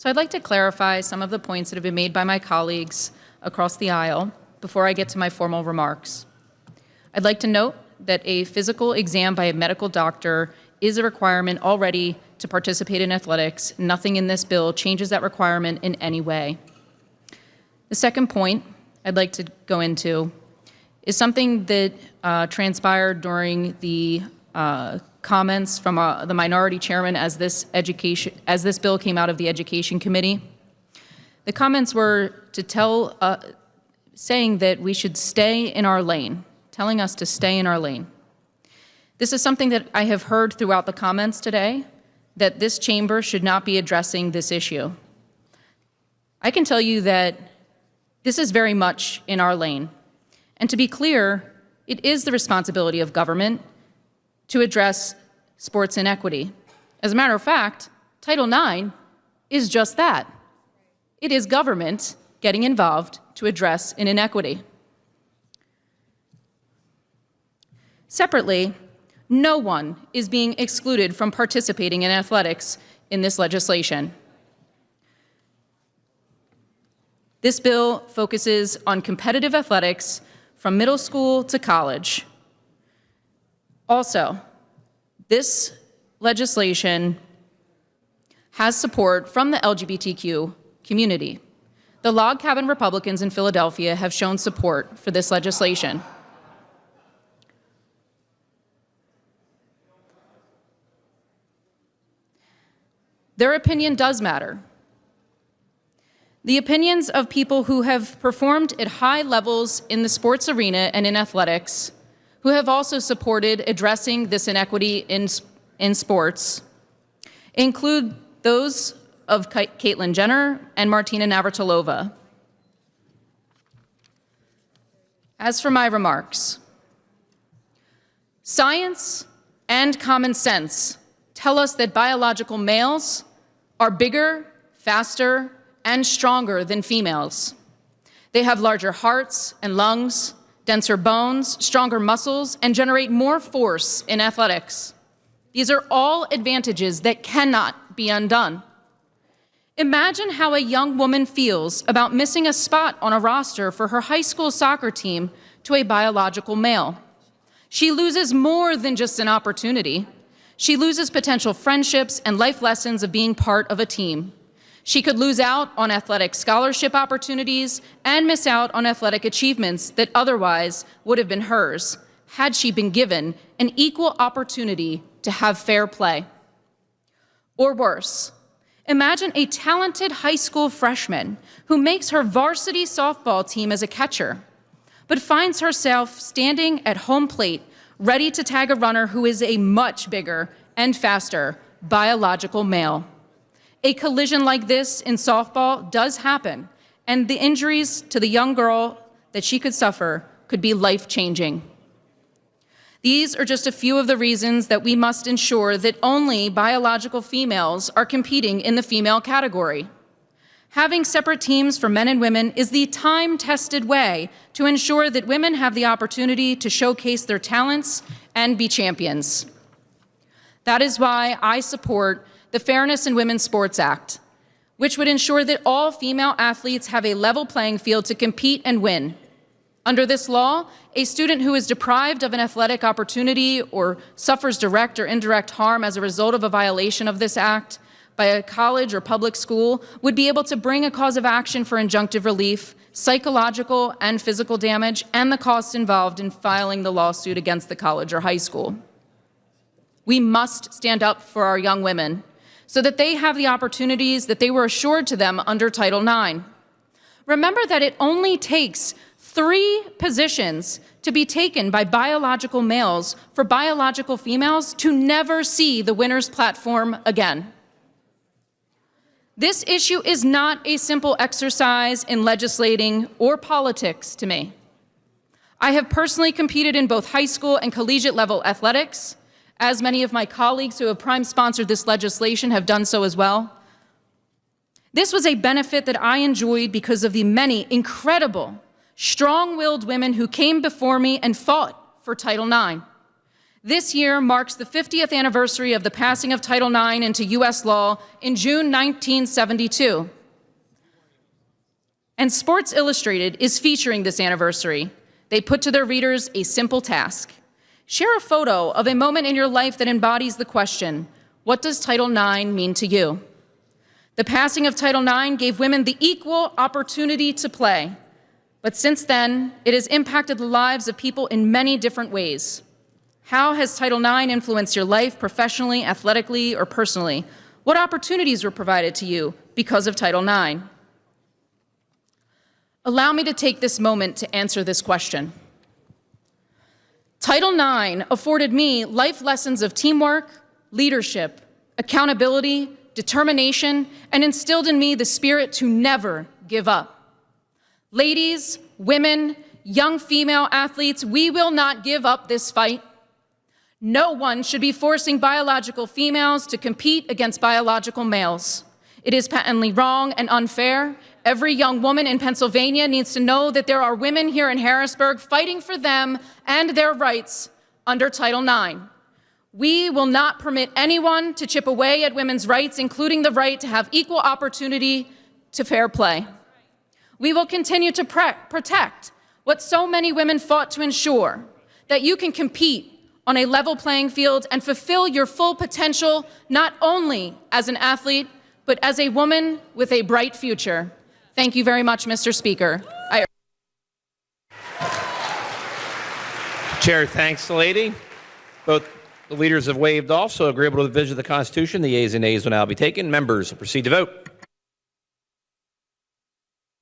So I'd like to clarify some of the points that have been made by my colleagues across the aisle before I get to my formal remarks. I'd like to note that a physical exam by a medical doctor is a requirement already to participate in athletics. Nothing in this bill changes that requirement in any way. The second point I'd like to go into is something that transpired during the comments from the minority chairman as this bill came out of the Education Committee. The comments were saying that we should stay in our lane, telling us to stay in our lane. This is something that I have heard throughout the comments today, that this chamber should not be addressing this issue. I can tell you that this is very much in our lane. And to be clear, it is the responsibility of government to address sports inequity. As a matter of fact, Title IX is just that. It is government getting involved to address an inequity. Separately, no one is being excluded from participating in athletics in this legislation. This bill focuses on competitive athletics from middle school to college. Also, this legislation has support from the LGBTQ community. The Log Cabin Republicans in Philadelphia have shown support for this legislation. Their opinion does matter. The opinions of people who have performed at high levels in the sports arena and in athletics, who have also supported addressing this inequity in sports, include those of Caitlyn Jenner and Martina Navratilova. As for my remarks, science and common sense tell us that biological males are bigger, faster, and stronger than females. They have larger hearts and lungs, denser bones, stronger muscles, and generate more force in athletics. These are all advantages that cannot be undone. Imagine how a young woman feels about missing a spot on a roster for her high school soccer team to a biological male. She loses more than just an opportunity. She loses potential friendships and life lessons of being part of a team. She could lose out on athletic scholarship opportunities and miss out on athletic achievements that otherwise would have been hers had she been given an equal opportunity to have fair play. Or worse, imagine a talented high school freshman who makes her varsity softball team as a catcher, but finds herself standing at home plate ready to tag a runner who is a much bigger and faster biological male. A collision like this in softball does happen, and the injuries to the young girl that she could suffer could be life-changing. These are just a few of the reasons that we must ensure that only biological females are competing in the female category. Having separate teams for men and women is the time-tested way to ensure that women have the opportunity to showcase their talents and be champions. That is why I support the Fairness in Women's Sports Act, which would ensure that all female athletes have a level playing field to compete and win. Under this law, a student who is deprived of an athletic opportunity or suffers direct or indirect harm as a result of a violation of this act by a college or public school would be able to bring a cause of action for injunctive relief, psychological and physical damage, and the costs involved in filing the lawsuit against the college or high school. We must stand up for our young women so that they have the opportunities that they were assured to them under Title IX. Remember that it only takes 3 positions to be taken by biological males for biological females to never see the winner's platform again. This issue is not a simple exercise in legislating or politics to me. I have personally competed in both high school and collegiate level athletics, as many of my colleagues who have prime sponsored this legislation have done so as well. This was a benefit that I enjoyed because of the many incredible, strong-willed women who came before me and fought for Title IX. This year marks the 50th anniversary of the passing of Title IX into U.S. law in June 1972. And Sports Illustrated is featuring this anniversary. They put to their readers a simple task. Share a photo of a moment in your life that embodies the question, what does Title IX mean to you? The passing of Title IX gave women the equal opportunity to play. But since then, it has impacted the lives of people in many different ways. How has Title IX influenced your life professionally, athletically, or personally? What opportunities were provided to you because of Title IX? Allow me to take this moment to answer this question. Title IX afforded me life lessons of teamwork, leadership, accountability, determination, and instilled in me the spirit to never give up. Ladies, women, young female athletes, we will not give up this fight. No one should be forcing biological females to compete against biological males. It is patently wrong and unfair. Every young woman in Pennsylvania needs to know that there are women here in Harrisburg fighting for them and their rights under Title IX. We will not permit anyone to chip away at women's rights, including the right to have equal opportunity to fair play. We will continue to protect what so many women fought to ensure, that you can compete on a level playing field and fulfill your full potential, not only as an athlete, but as a woman with a bright future. Thank you very much, Mr. Speaker. Chair thanks the lady. Both the leaders have waved off, so agreeable to the vision of the Constitution. The yeas and nays will now be taken. Members will proceed to vote.